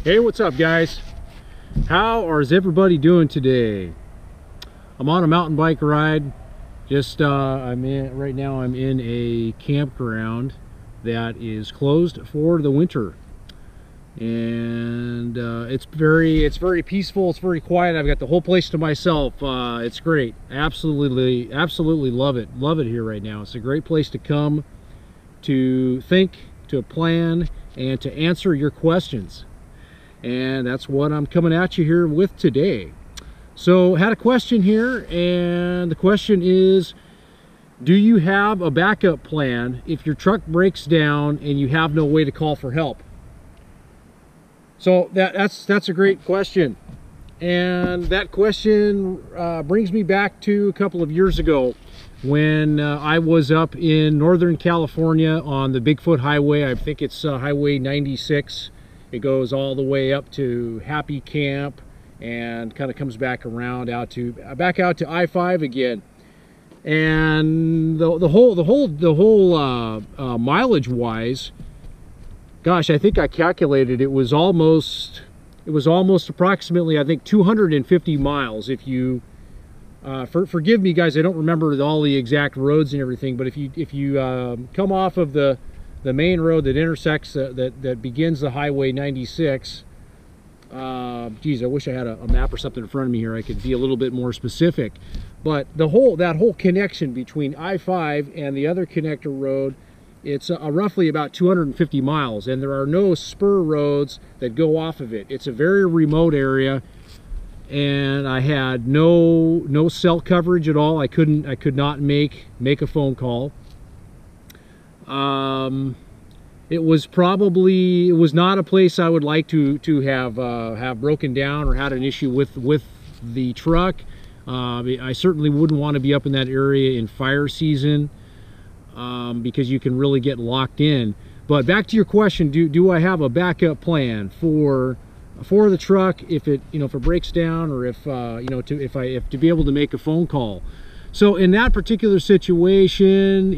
Hey, what's up guys? How is everybody doing today? I'm on a mountain bike ride. Right now I'm in a campground that is closed for the winter, and it's very peaceful. It's very quiet. I've got the whole place to myself. It's great. Absolutely love it here right now. It's a great place to come to think, to plan, and to answer your questions. And that's what I'm coming at you here with today. So had a question here, and the question is, do you have a backup plan if your truck breaks down and you have no way to call for help? So that's a great question, and that question brings me back to a couple of years ago when I was up in Northern California on the Bigfoot Highway. I think it's Highway 96. It goes all the way up to Happy Camp and kind of comes back around back out to I-5 again. And the whole mileage wise, gosh, I think I calculated it was almost approximately, I think, 250 miles. If you forgive me guys, I don't remember all the exact roads and everything, but if you come off of the main road that intersects that begins the Highway 96. Geez, I wish I had a map or something in front of me here. I could be a little bit more specific. But that whole connection between I-5 and the other connector road, it's roughly about 250 miles, and there are no spur roads that go off of it. It's a very remote area, and I had no cell coverage at all. I could not make a phone call. It was not a place I would like to have broken down or had an issue with the truck. I certainly wouldn't want to be up in that area in fire season, because you can really get locked in. But back to your question, do I have a backup plan for the truck if it breaks down, or if to be able to make a phone call? So in that particular situation,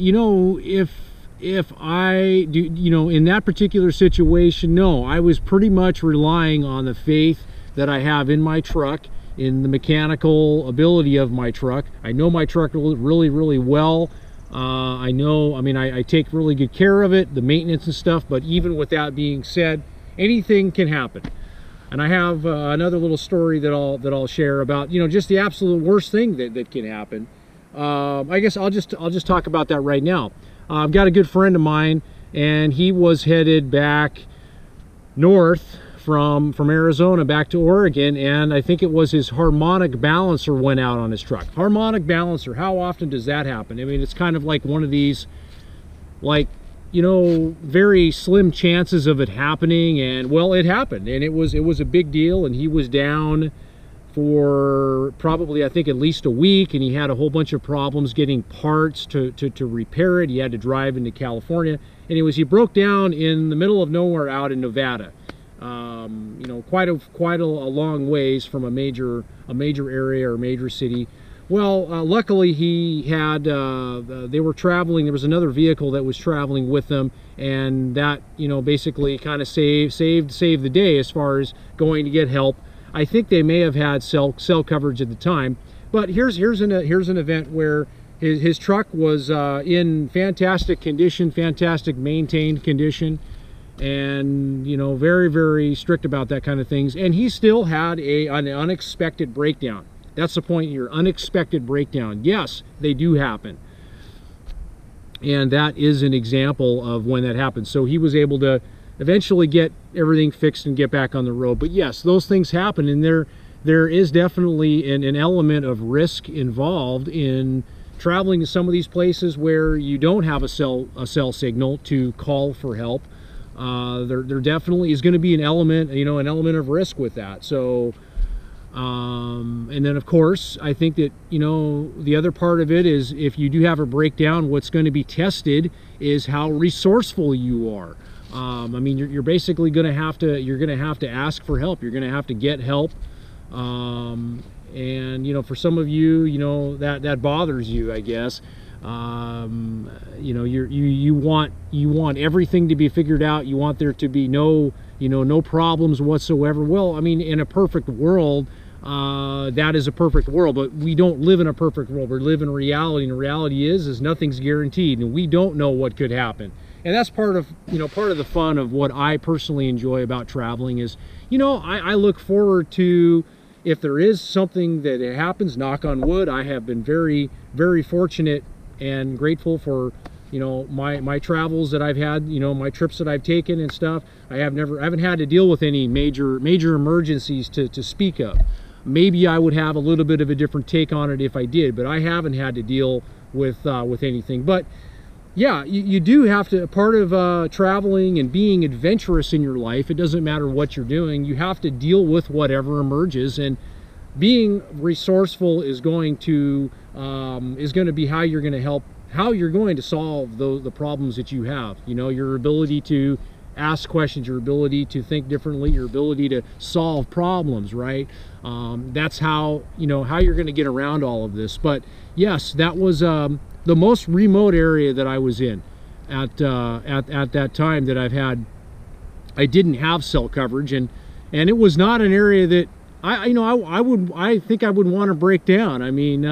in that particular situation, no, I was pretty much relying on the faith that I have in my truck, in the mechanical ability of my truck. I know my truck really well. I take really good care of it, the maintenance and stuff, but even with that being said, anything can happen. And I have another little story that I'll share about, just the absolute worst thing that can happen. I guess I'll just talk about that right now. I've got a good friend of mine, and he was headed back north from Arizona back to Oregon, and I think it was his harmonic balancer went out on his truck. Harmonic balancer, how often does that happen? I mean, it's kind of like one of these, very slim chances of it happening, and well, it happened, and it was a big deal, and he was down for probably, I think, at least a week, and he had a whole bunch of problems getting parts to repair it. He had to drive into California. Anyways, he broke down in the middle of nowhere out in Nevada. Quite a long ways from a major area or major city. Well, luckily he had, they were traveling, there was another vehicle that was traveling with them, and that, basically kind of saved the day as far as going to get help. I think they may have had cell coverage at the time, but here's an event where his truck was in fantastic condition, fantastic maintained condition, and very strict about that kind of things. And he still had an unexpected breakdown. That's the point here, unexpected breakdown. Yes, they do happen, and that is an example of when that happens. So he was able to eventually get everything fixed and get back on the road. But yes, those things happen, and there is definitely an element of risk involved in traveling to some of these places where you don't have a cell signal to call for help. There definitely is going to be an element of risk with that. So and then of course I think that the other part of it is, if you do have a breakdown, what's going to be tested is how resourceful you are. You're basically going to have to ask for help. You're going to have to get help. And for some of you, that bothers you, I guess. You want everything to be figured out. You want there to be no you know, no problems whatsoever. Well, I mean, in a perfect world, that is a perfect world, but we don't live in a perfect world. We live in reality, and the reality is nothing's guaranteed, and we don't know what could happen. And that's part of, you know, part of the fun of what I personally enjoy about traveling is, you know, I look forward to, if there is something that happens, knock on wood, I have been very, very fortunate and grateful for, you know, my travels that I've had, you know, my trips that I've taken and stuff. I haven't had to deal with any major emergencies to speak of. Maybe I would have a little bit of a different take on it if I did, but I haven't had to deal with anything. But yeah, you do have to, part of traveling and being adventurous in your life, it doesn't matter what you're doing, you have to deal with whatever emerges, and being resourceful is going to be how you're going to solve the problems that you have. You know, your ability to ask questions, your ability to think differently, your ability to solve problems, right? That's how, you know, how you're going to get around all of this. But yes, that was the most remote area that I was in at that time that I didn't have cell coverage, and it was not an area that I think I would want to break down. I mean,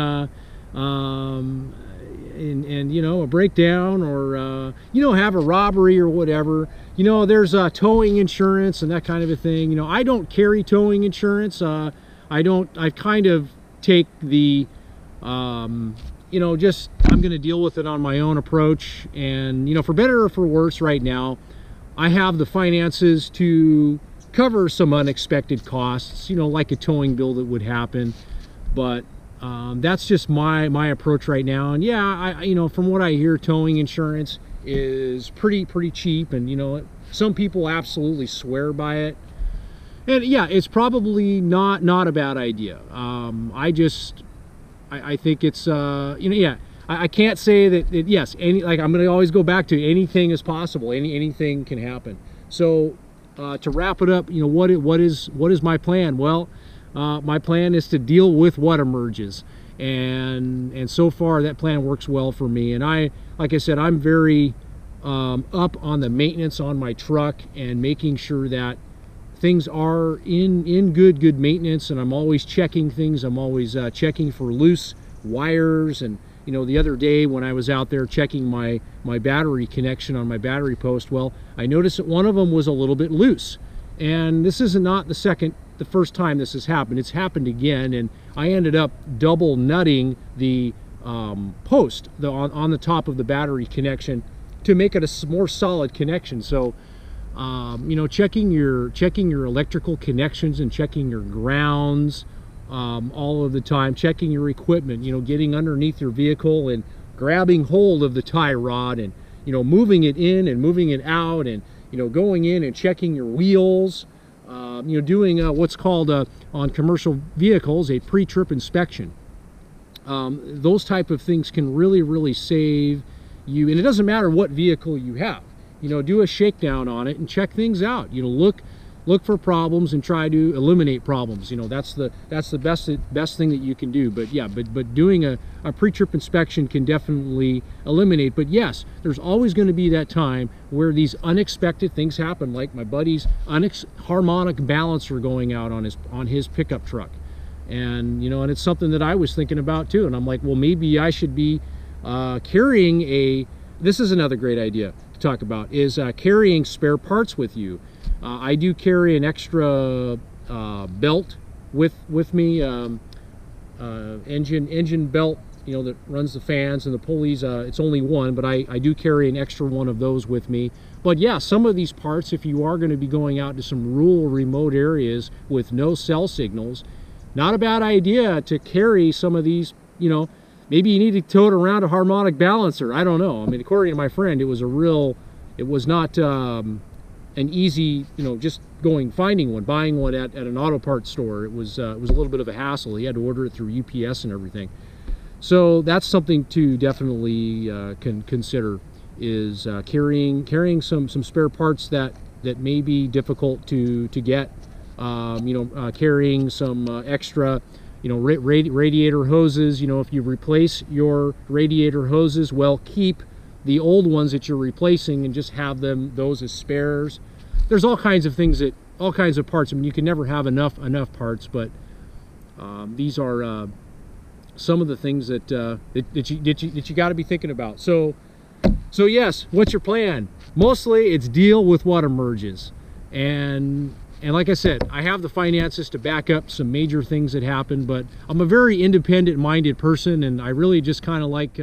and you know, a breakdown, or you know, have a robbery or whatever. You know, there's towing insurance and that kind of a thing. You know, I don't carry towing insurance. I kind of take the you know, just, I'm going to deal with it on my own approach. And, you know, for better or for worse right now, I have the finances to cover some unexpected costs, you know, like a towing bill that would happen. But that's just my approach right now. And yeah, you know, from what I hear, towing insurance is pretty cheap. And, you know, some people absolutely swear by it. And yeah, it's probably not a bad idea. I think it's, you know, yeah, I can't say that, yes, like I'm going to always go back to anything is possible. Anything can happen. So to wrap it up, you know, what is my plan? Well, my plan is to deal with what emerges. And so far that plan works well for me. And like I said, I'm very up on the maintenance on my truck and making sure that things are in good maintenance, and I'm always checking things. I'm always checking for loose wires. And you know, the other day when I was out there checking my battery connection on my battery post, well, I noticed that one of them was a little bit loose. And this is not the first time this has happened. It's happened again, and I ended up double nutting the post on the top of the battery connection to make it a more solid connection. So you know, checking your electrical connections and checking your grounds all of the time, checking your equipment, you know, getting underneath your vehicle and grabbing hold of the tie rod and, you know, moving it in and moving it out, and, you know, going in and checking your wheels, you know, doing what's called on commercial vehicles a pre-trip inspection. Those type of things can really save you, and it doesn't matter what vehicle you have. You know, do a shakedown on it and check things out. You know, look for problems and try to eliminate problems. You know, that's the best thing that you can do. But yeah, but doing a pre-trip inspection can definitely eliminate. But yes, there's always going to be that time where these unexpected things happen, like my buddy's harmonic balancer going out on his pickup truck. And you know, and it's something that I was thinking about too. And I'm like, well, maybe I should be carrying a. This is another great idea to talk about, is carrying spare parts with you. I do carry an extra belt with me, engine belt, you know, that runs the fans and the pulleys. It's only one, but I do carry an extra one of those with me. But yeah, some of these parts, if you are going to be going out to some rural, remote areas with no cell signals, not a bad idea to carry some of these. You know, maybe you need to tote around a harmonic balancer. I don't know. I mean, according to my friend, it was not an easy, you know, just finding one, buying one at an auto parts store. It was a little bit of a hassle. He had to order it through UPS and everything. So that's something to definitely consider, is carrying some spare parts that may be difficult to get. You know, carrying some extra, you know, radiator hoses. You know, if you replace your radiator hoses, well, keep the old ones that you're replacing and just have those as spares. there's all kinds of things that, all kinds of parts. I mean, you can never have enough parts, but these are some of the things that that you got to be thinking about. So yes, what's your plan? Mostly it's deal with what emerges, and like I said, I have the finances to back up some major things that happen, but I'm a very independent minded person, and I really just kind of like